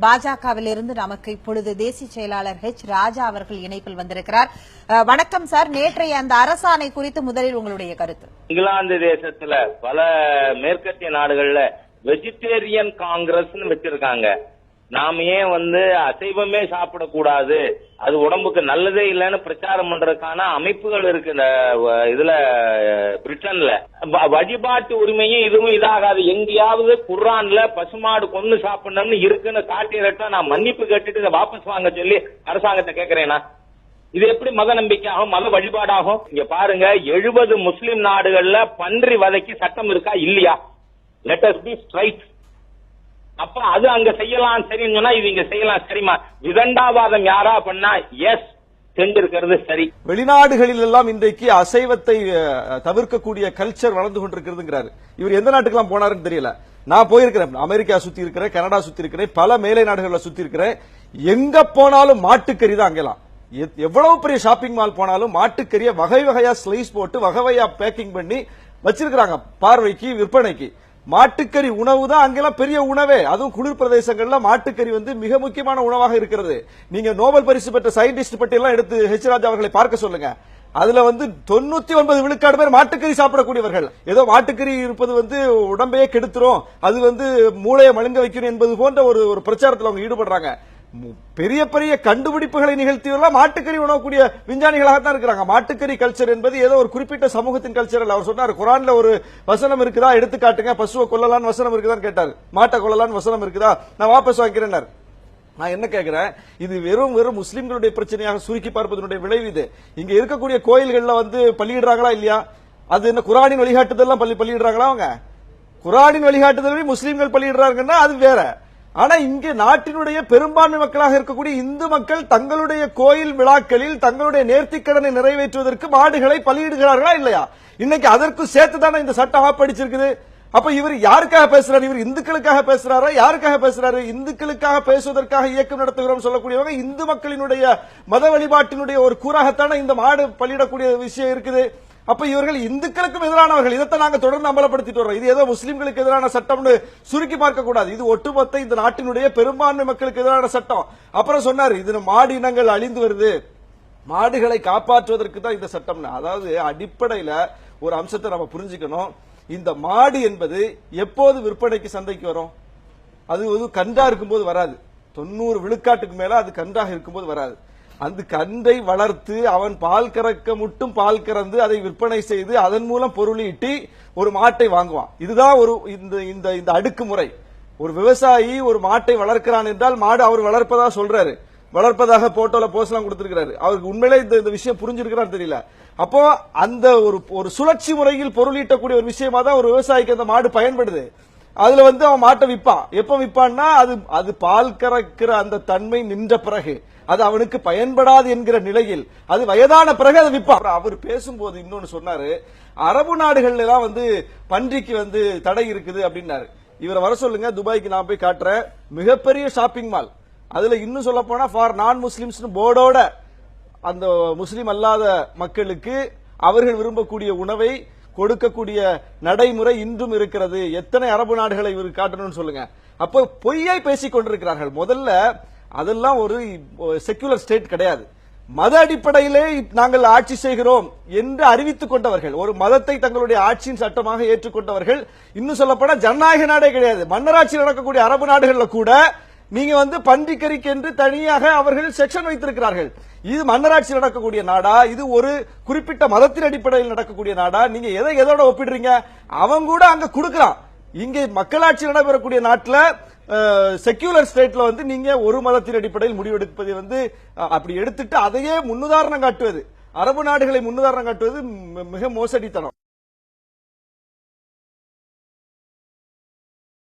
பாஜகவிலிருந்து நமக்கு இப்பொழுது தேசிய செயலாளர் ராஜா அவர்கள் இணைப்பில் வந்திருக்கிறார். வணக்கம் சார். நேற்றைய அந்த அரசாணை குறித்து முதலில் உங்களுடைய கருத்து. இங்கிலாந்து தேசத்துல பல மேற்கத்திய நாடுகள்ல வெஜிடேரியன் காங்கிரஸ் வச்சிருக்காங்க. நாம ஏன் அசைவமே சாப்பிடக்கூடாது, அது உடம்புக்கு நல்லதே இல்லைன்னு பிரச்சாரம் பண்றதுக்கான அமைப்புகள் இருக்கு இந்த இதுல பிரிட்டன்ல. வழிபாட்டு உரிமையும் இதுவும் இதாகாது. எங்கேயாவது குர்ஆன்ல பசுமாடு கொன்னு சாப்பிடணும்னு இருக்குன்னு காட்டியதா நான் மன்னிப்பு கேட்டுட்டு இதை வாபஸ் வாங்க சொல்லி அரசாங்கத்தை கேட்கிறேனா? இது எப்படி மத நம்பிக்கையாகும், மத வழிபாடாகும்? இங்க பாருங்க, 70 முஸ்லிம் நாடுகள்ல பன்றி வதைக்கு சட்டம் இருக்கா இல்லையா? Let us B straight. அப்ப அது அங்க செய்யலாம் சரின்னு சொன்னா இது இங்க செய்யலாம் சரிமா? விதண்டாவாதம் யாரா பண்ணா எஸ் செஞ்சிருக்கிறது சரி. வெளிநாடுகளில் எல்லாம் இன்றைக்கு அசைவத்தை தவிர்க்கக்கூடிய கல்ச்சர் வளர்ந்து கொண்டிருக்கிறதுங்கிறாரு. இவர் எந்த நாட்டுக்கெல்லாம் போனாருன்னு தெரியல. நான் போயிருக்கிறேன், அமெரிக்கா சுத்தி இருக்கிறேன், கனடா சுத்தி இருக்கிறேன், பல மேலை நாடுகளில் சுத்தி இருக்கிறேன். எங்க போனாலும் மாட்டுக்கறி தான். அங்கெல்லாம் எவ்வளவு பெரிய ஷாப்பிங் மால் போனாலும் மாட்டுக்கறியை வகை வகையா ஸ்லைஸ் போட்டு வகை வகையா பேக்கிங் பண்ணி வச்சிருக்காங்க பார்வைக்கு, விற்பனைக்கு. மாட்டுக்கறி உணவு தான் அங்கெல்லாம் பெரிய உணவே. அதுவும் குளிர் பிரதேசங்கள்ல மாட்டுக்கறி மிக முக்கியமான உணவாக இருக்கிறது. நீங்க நோபல் பரிசு பெற்ற சயின்டிஸ்ட் பற்றி எல்லாம் எடுத்து ராஜா அவர்களை பார்க்க சொல்லுங்க. அதுல 99 விழுக்காடு பேர் மாட்டுக்கறி சாப்பிடக்கூடியவர்கள். ஏதோ மாட்டுக்கறி இருப்பது உடம்பையே கெடுத்துரும், அது மூளையை மழுங்க வைக்கணும் என்பது போன்ற ஒரு பிரச்சாரத்தில் அவங்க ஈடுபடுறாங்க. பெரிய பெரிய கண்டுபிடிப்புகளை நிகழ்த்தியவர்கள் மாட்டுக்கறி உணவக்கூடிய விஞ்ஞானிகளாகத்தான் இருக்கிறாங்க. மாட்டுக்கறி கல்ச்சர் என்பது ஏதோ ஒரு குறிப்பிட்ட சமூகத்தின் கல்ச்சர் அல்ல. அவர் சொன்னார், குர்ஆன்ல ஒரு வசனம் இருக்குதா எடுத்து காட்டுங்க, பசுவை கொல்லலான்னு வசனம் இருக்குதான்னு கேட்டார். மாட்டை கொல்லலான்னு வசனம் இருக்குதா? நான் வாபஸ் வாங்கிறேன். நான் என்ன கேட்கிறேன், இது வெறும் முஸ்லிம்களுடைய பிரச்சனையாக சுருக்கி பார்ப்பதனுடைய விளைவு இது. இங்க இருக்கக்கூடிய கோயில்கள்ல பள்ளியிடுறாங்களா இல்லையா? அது என்ன குர்ஆனின் வழிகாட்டுதல் பள்ளியிடுறாங்களா? அவங்க குர்ஆனின் வழிகாட்டுதல் முஸ்லிம்கள் பள்ளியிடுறாங்கன்னா அது வேற. ஆனா இங்கே நாட்டினுடைய பெரும்பான்மை மக்களாக இருக்கக்கூடிய இந்து மக்கள் தங்களுடைய கோயில் விழாக்களில் தங்களுடைய நேர்த்திக்கடனை நிறைவேற்றுவதற்கு மாடுகளை பலியிடுகிறார்களா இல்லையா? இன்னைக்கு அதற்கு சேர்த்துதானே இந்த சட்டம் ஆப்படிச்சிருக்குது. அப்ப இவர் யாருக்காக பேசுறாரு? இவர் இந்துக்களுக்காக பேசுறாரா? யாருக்காக பேசுறாரு? இந்துக்களுக்காக பேசுவதற்காக இயக்கம் நடத்துகிறோம் சொல்லக்கூடியவங்க இந்து மக்களினுடைய மத வழிபாட்டினுடைய ஒரு கூறாகத்தானே இந்த மாடு பலியிடக்கூடிய விஷயம் இருக்குது. அப்ப இவர்கள் இந்துக்களுக்கும் எதிரானவர்கள். இதைத்தான் நாங்க தொடர்ந்து அமலப்படுத்திட்டு வரோம். இது ஏதோ முஸ்லிம்களுக்கு எதிரான சட்டம்னு சுருக்கி பார்க்க கூடாது. இது ஒட்டுமொத்த இந்த நாட்டினுடைய பெரும்பான்மை மக்களுக்கு எதிரான சட்டம். அப்புறம் சொன்னார், இது மாடு இனங்கள் அழிந்து வருது, மாடுகளை காப்பாற்றுவதற்கு தான் இந்த சட்டம். அதாவது அடிப்படையில ஒரு அம்சத்தை நம்ம புரிஞ்சுக்கணும். இந்த மாடு என்பது எப்போது விற்பனைக்கு சந்தைக்கு வரும்? அது கன்றா இருக்கும்போது வராது. 90 விழுக்காட்டுக்கு மேல அது கன்றாக இருக்கும்போது வராது. அந்த கன்றை வளர்த்து அவன் பால் கறக்க மட்டும் பால் கறந்து அதை விற்பனை செய்து அதன் மூலம் பொருளீட்டி ஒரு மாட்டை வாங்குவான். இதுதான் இந்த அடுக்குமுறை. ஒரு விவசாயி ஒரு மாட்டை வளர்க்கிறான் என்றால் மாடு அவர் வளர்ப்பதா சொல்றாரு, வளர்ப்பதாக போட்டோல போஸ்ட்லாம் கொடுத்திருக்கிறாரு. அவருக்கு உண்மையிலே இந்த விஷயம் புரிஞ்சிருக்கிறான்னு தெரியல. அப்போ அந்த ஒரு சுழற்சி முறையில் பொருளீட்டக்கூடிய ஒரு விஷயமா தான் ஒரு விவசாயிக்கு அந்த மாடு பயன்படுது. அதுல அவன் மாட்டை விற்பான். எப்ப விற்பான்னா அது பால் கறக்கிற அந்த தன்மை நின்ற பிறகு, அது அவனுக்கு பயன்படாது என்கிற நிலையில், அது வயதான பிறகு அதை விற்பான். அவர் பேசும்போது இன்னொன்னு சொன்னாரு, அரபு நாடுகள்ல எல்லாம் பன்றிக்கு தடை இருக்குது அப்படின்னாரு. இவரை வர சொல்லுங்க, துபாய்க்கு நான் போய் காட்டுறேன். மிகப்பெரிய ஷாப்பிங் மால், அதுல இன்னும் சொல்ல போனா ஃபார் நான் முஸ்லிம்ஸ் போர்டோட அந்த முஸ்லிம் அல்லாத மக்களுக்கு அவர்கள் விரும்பக்கூடிய உணவை கொடுக்கக்கூடிய நடைமுறை இன்றும் இருக்கிறது. எத்தனை அரபு நாடுகளை இவர் காட்டணும்னு சொல்லுங்க. அப்போ பொய்யை பேசிக் கொண்டிருக்கிறார்கள். முதல்ல அதெல்லாம் ஒரு செக்குலர் ஸ்டேட் கிடையாது. மத அடிப்படையிலே நாங்கள் ஆட்சி செய்கிறோம் என்று அறிவித்துக் கொண்டவர்கள், ஒரு மதத்தை தங்களுடைய ஆட்சியின் சட்டமாக ஏற்றுக்கொண்டவர்கள். இன்னும் சொல்லப்போனா ஜனநாயக நாடே கிடையாது. மன்னராட்சி நடக்கக்கூடிய அரபு நாடுகள்ல கூட நீங்க பன்றிக்கறிக்கு என்று தனியாக அவர்கள் செக்ஷன் வைத்திருக்கிறார்கள். இது மன்னராட்சி நடக்கக்கூடிய நாடா? இது ஒரு குறிப்பிட்ட மதத்தின் அடிப்படையில் நடக்கக்கூடிய நாடா? நீங்க எதோட ஒப்பிடுறீங்க? அவங்க கூட அங்க கொடுக்கலாம். இங்கே மக்களாட்சி நடைபெறக்கூடிய நாட்டில் செக்யூலர் ஸ்டேட்ல நீங்க ஒரு மதத்தின் அடிப்படையில் முடிவெடுப்பதை அப்படி எடுத்துட்டு அதையே முன்னுதாரணம் காட்டுவது, அரபு நாடுகளை முன்னுதாரணம் காட்டுவது மிக மோசடித்தனம்.